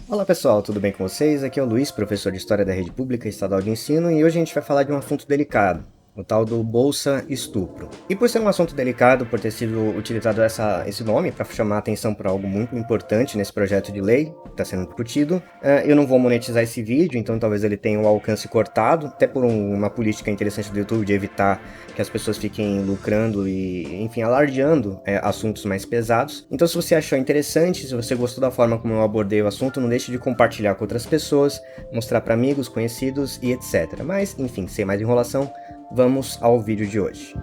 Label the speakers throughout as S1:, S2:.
S1: Olá pessoal, tudo bem com vocês? Aqui é o Luiz, professor de História da Rede Pública Estadual de Ensino, e hoje a gente vai falar de um assunto delicado, o tal do Bolsa Estupro. E por ser um assunto delicado, por ter sido utilizado esse nome para chamar a atenção para algo muito importante nesse projeto de lei que está sendo discutido, eu não vou monetizar esse vídeo, então talvez ele tenha o alcance cortado, até por uma política interessante do YouTube de evitar que as pessoas fiquem lucrando e, enfim, alardeando assuntos mais pesados. Então, se você achou interessante, se você gostou da forma como eu abordei o assunto, não deixe de compartilhar com outras pessoas, mostrar para amigos, conhecidos e etc. Mas, enfim, sem mais enrolação, vamos ao vídeo de hoje.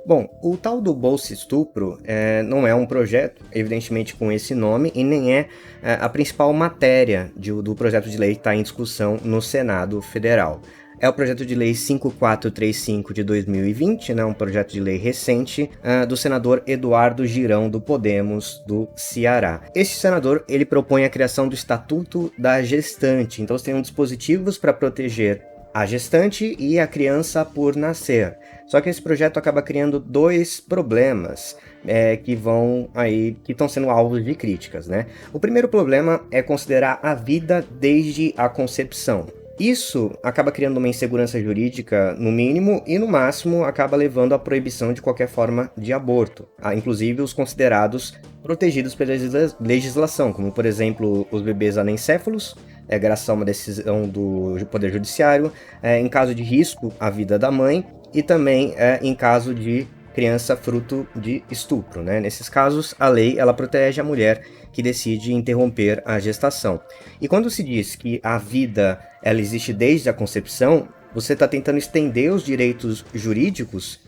S1: Bom, o tal do Bolsa Estupro não é um projeto, evidentemente com esse nome, e nem é a principal matéria do projeto de lei que está em discussão no Senado Federal. É o projeto de lei 5435 de 2020, né, um projeto de lei recente do senador Eduardo Girão, do Podemos, do Ceará. Este senador, ele propõe a criação do Estatuto da Gestante, então seriam dispositivos para proteger a gestante e a criança por nascer. Só que esse projeto acaba criando dois problemas que estão sendo alvos de críticas, né? O primeiro problema é considerar a vida desde a concepção. Isso acaba criando uma insegurança jurídica, no mínimo, e no máximo acaba levando à proibição de qualquer forma de aborto, inclusive os considerados protegidos pela legislação, como por exemplo os bebês anencéfalos, graças a uma decisão do Poder Judiciário, em caso de risco à vida da mãe e também em caso de criança fruto de estupro, né? Nesses casos, a lei ela protege a mulher que decide interromper a gestação. E quando se diz que a vida ela existe desde a concepção, você está tentando estender os direitos jurídicos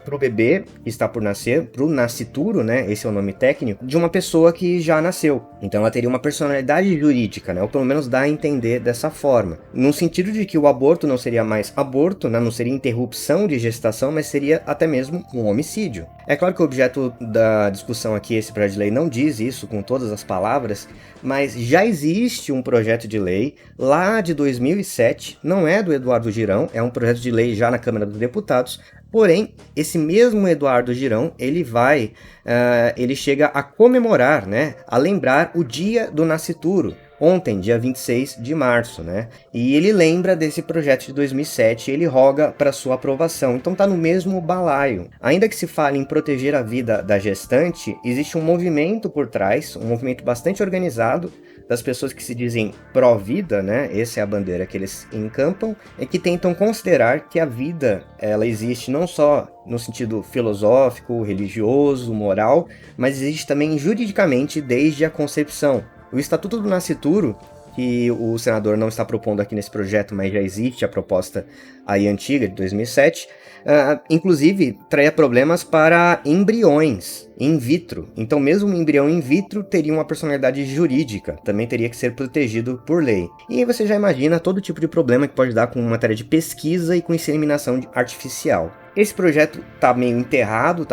S1: para o bebê que está por nascer, para o nascituro, né? Esse é o nome técnico, de uma pessoa que já nasceu. Então ela teria uma personalidade jurídica, né? Ou pelo menos dá a entender dessa forma. No sentido de que o aborto não seria mais aborto, né? Não seria interrupção de gestação, mas seria até mesmo um homicídio. É claro que o objeto da discussão aqui, esse projeto de lei, não diz isso com todas as palavras, mas já existe um projeto de lei lá de 2007, não é do Eduardo Girão, é um projeto de lei já na Câmara dos Deputados. Porém, esse mesmo Eduardo Girão, ele chega a comemorar, né, a lembrar o dia do nascituro, ontem, dia 26 de março, né? E ele lembra desse projeto de 2007 e ele roga para sua aprovação. Então tá no mesmo balaio. Ainda que se fale em proteger a vida da gestante, existe um movimento por trás, um movimento bastante organizado das pessoas que se dizem pró-vida, né? Essa é a bandeira que eles encampam, e que tentam considerar que a vida, ela existe não só no sentido filosófico, religioso, moral, mas existe também juridicamente desde a concepção. O Estatuto do Nascituro, que o senador não está propondo aqui nesse projeto, mas já existe a proposta aí antiga, de 2007, inclusive traria problemas para embriões in vitro. Então mesmo um embrião in vitro teria uma personalidade jurídica, também teria que ser protegido por lei. E aí você já imagina todo tipo de problema que pode dar com matéria de pesquisa e com inseminação artificial. Esse projeto tá meio emperrado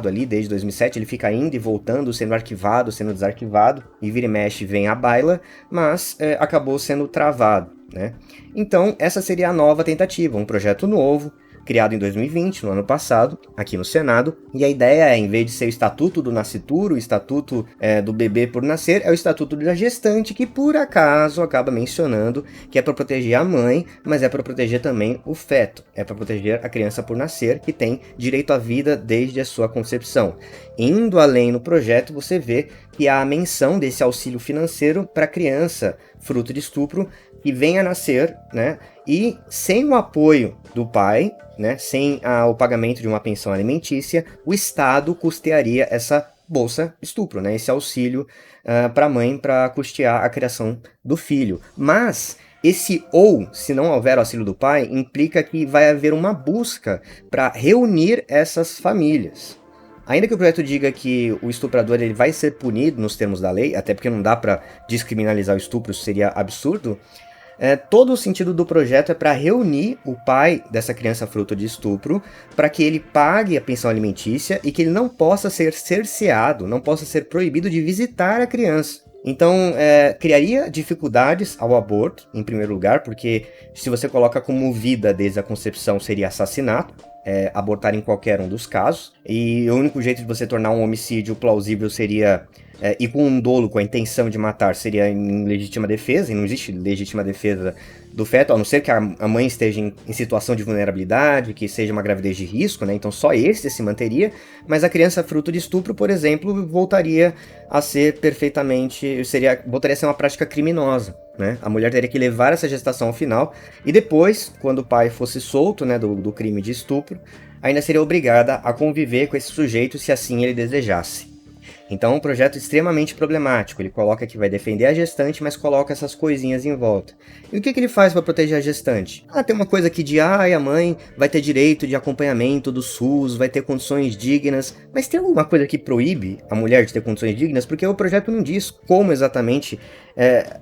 S1: ali desde 2007, ele fica indo e voltando, sendo arquivado, sendo desarquivado, e vira e mexe vem a baila, mas acabou sendo travado, né? Então essa seria a nova tentativa, um projeto novo, criado em 2020, no ano passado, aqui no Senado, e a ideia é, em vez de ser o Estatuto do Nascituro, o Estatuto do Bebê por Nascer, é o Estatuto da Gestante, que por acaso acaba mencionando que é para proteger a mãe, mas é para proteger também o feto, é para proteger a criança por nascer, que tem direito à vida desde a sua concepção. Indo além no projeto, você vê que há a menção desse auxílio financeiro para a criança fruto de estupro que venha a nascer, né? E sem o apoio do pai, né, sem o pagamento de uma pensão alimentícia, o Estado custearia essa bolsa estupro, né, esse auxílio para a mãe para custear a criação do filho. Mas se não houver auxílio do pai, implica que vai haver uma busca para reunir essas famílias. Ainda que o projeto diga que o estuprador ele vai ser punido nos termos da lei, até porque não dá para descriminalizar o estupro, isso seria absurdo, todo o sentido do projeto é para reunir o pai dessa criança fruto de estupro, para que ele pague a pensão alimentícia e que ele não possa ser cerceado, não possa ser proibido de visitar a criança. Então, criaria dificuldades ao aborto, em primeiro lugar, porque se você coloca como vida desde a concepção, seria assassinato. abortar em qualquer um dos casos, e o único jeito de você tornar um homicídio plausível seria, e com um dolo, com a intenção de matar, seria em legítima defesa, e não existe legítima defesa do feto, a não ser que a mãe esteja em situação de vulnerabilidade, que seja uma gravidez de risco, né? Então só esse se manteria, mas a criança fruto de estupro, por exemplo, voltaria a ser perfeitamente, voltaria a ser uma prática criminosa, né? A mulher teria que levar essa gestação ao final, e depois, quando o pai fosse solto, né, do crime de estupro, ainda seria obrigada a conviver com esse sujeito se assim ele desejasse. Então é um projeto extremamente problemático. Ele coloca que vai defender a gestante, mas coloca essas coisinhas em volta. E o que ele faz para proteger a gestante? Tem uma coisa aqui de, a mãe vai ter direito de acompanhamento do SUS, vai ter condições dignas. Mas tem alguma coisa que proíbe a mulher de ter condições dignas? Porque o projeto não diz como exatamente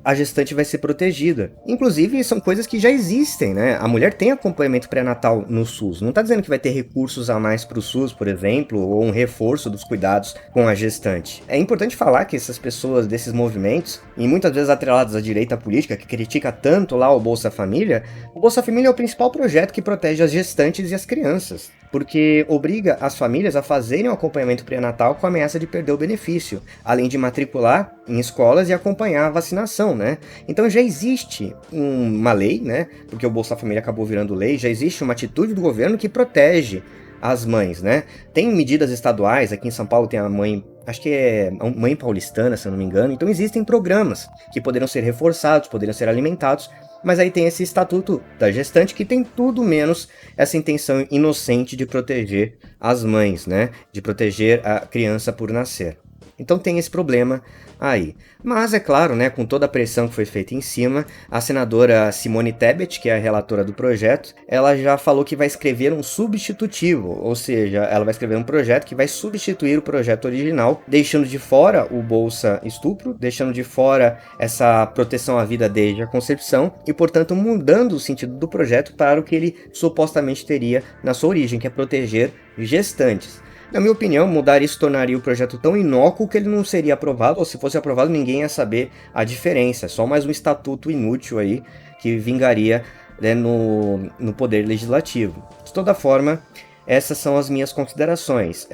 S1: a gestante vai ser protegida. Inclusive, são coisas que já existem, né? A mulher tem acompanhamento pré-natal no SUS. Não está dizendo que vai ter recursos a mais para o SUS, por exemplo, ou um reforço dos cuidados com a gestante. É importante falar que essas pessoas desses movimentos, e muitas vezes atreladas à direita política, que critica tanto lá o Bolsa Família, o Bolsa Família é o principal projeto que protege as gestantes e as crianças, porque obriga as famílias a fazerem o acompanhamento pré-natal com a ameaça de perder o benefício, além de matricular em escolas e acompanhar a vacinação, né? Então já existe uma lei, né? Porque o Bolsa Família acabou virando lei, já existe uma atitude do governo que protege as mães, né? Tem medidas estaduais, aqui em São Paulo tem a mãe, acho que é mãe paulistana, se eu não me engano, então existem programas que poderiam ser reforçados, poderiam ser alimentados, mas aí tem esse estatuto da gestante que tem tudo menos essa intenção inocente de proteger as mães, né? De proteger a criança por nascer. Então tem esse problema aí. Mas, é claro, né, com toda a pressão que foi feita em cima, a senadora Simone Tebet, que é a relatora do projeto, ela já falou que vai escrever um substitutivo, ou seja, ela vai escrever um projeto que vai substituir o projeto original, deixando de fora o Bolsa Estupro, deixando de fora essa proteção à vida desde a concepção e, portanto, mudando o sentido do projeto para o que ele supostamente teria na sua origem, que é proteger gestantes. Na minha opinião, mudar isso tornaria o projeto tão inócuo que ele não seria aprovado, ou se fosse aprovado ninguém ia saber a diferença. É só mais um estatuto inútil aí que vingaria, né, no poder legislativo. De toda forma, essas são as minhas considerações.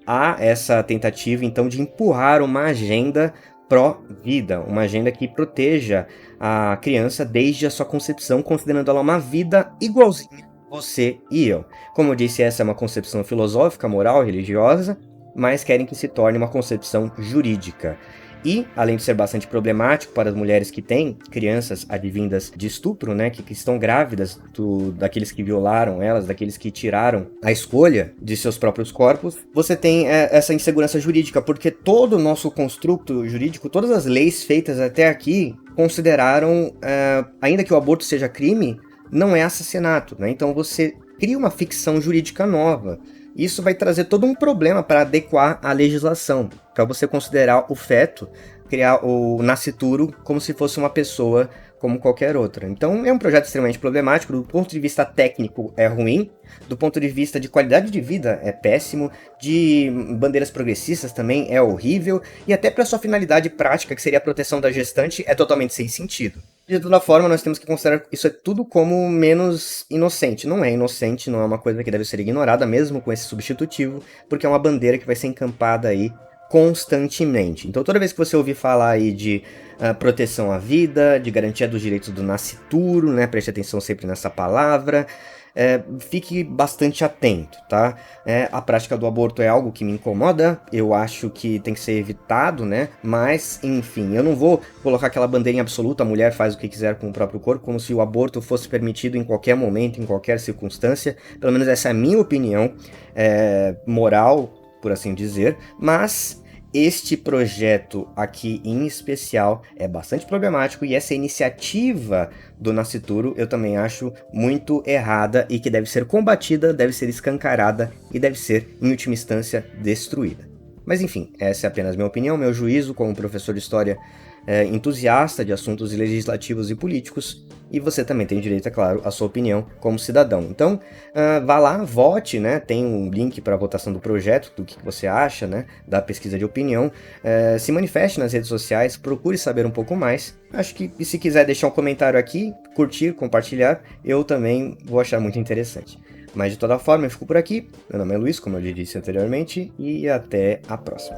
S1: Há essa tentativa, então, de empurrar uma agenda pró-vida, uma agenda que proteja a criança desde a sua concepção, considerando ela uma vida igualzinha você e eu. Como eu disse, essa é uma concepção filosófica, moral, religiosa, mas querem que se torne uma concepção jurídica. E, além de ser bastante problemático para as mulheres que têm crianças advindas de estupro, né, que estão grávidas daqueles que violaram elas, daqueles que tiraram a escolha de seus próprios corpos, você tem essa insegurança jurídica, porque todo o nosso construto jurídico, todas as leis feitas até aqui, consideraram, ainda que o aborto seja crime, não é assassinato, né? Então você cria uma ficção jurídica nova. Isso vai trazer todo um problema para adequar a legislação, para você considerar o feto, criar o nascituro como se fosse uma pessoa como qualquer outra. Então é um projeto extremamente problemático, do ponto de vista técnico é ruim, do ponto de vista de qualidade de vida é péssimo, de bandeiras progressistas também é horrível, e até para sua finalidade prática, que seria a proteção da gestante, é totalmente sem sentido. De toda forma, nós temos que considerar isso tudo como menos inocente. Não é inocente, não é uma coisa que deve ser ignorada, mesmo com esse substitutivo, porque é uma bandeira que vai ser encampada aí constantemente. Então toda vez que você ouvir falar aí de proteção à vida, de garantia dos direitos do nascituro, né, preste atenção sempre nessa palavra, fique bastante atento, tá? A prática do aborto é algo que me incomoda, eu acho que tem que ser evitado, né? Mas, enfim, eu não vou colocar aquela bandeirinha absoluta, a mulher faz o que quiser com o próprio corpo, como se o aborto fosse permitido em qualquer momento, em qualquer circunstância. Pelo menos essa é a minha opinião moral, por assim dizer, mas este projeto aqui em especial é bastante problemático e essa iniciativa do nascituro eu também acho muito errada e que deve ser combatida, deve ser escancarada e deve ser, em última instância, destruída. Mas enfim, essa é apenas minha opinião, meu juízo como professor de história entusiasta de assuntos legislativos e políticos, e você também tem direito, é claro, à sua opinião como cidadão. Então, vá lá, vote, né? Tem um link para a votação do projeto, do que você acha, né? Da pesquisa de opinião. Se manifeste nas redes sociais, procure saber um pouco mais. Acho que, se quiser deixar um comentário aqui, curtir, compartilhar, eu também vou achar muito interessante. Mas de toda forma, eu fico por aqui. Meu nome é Luiz, como eu já disse anteriormente, e até a próxima.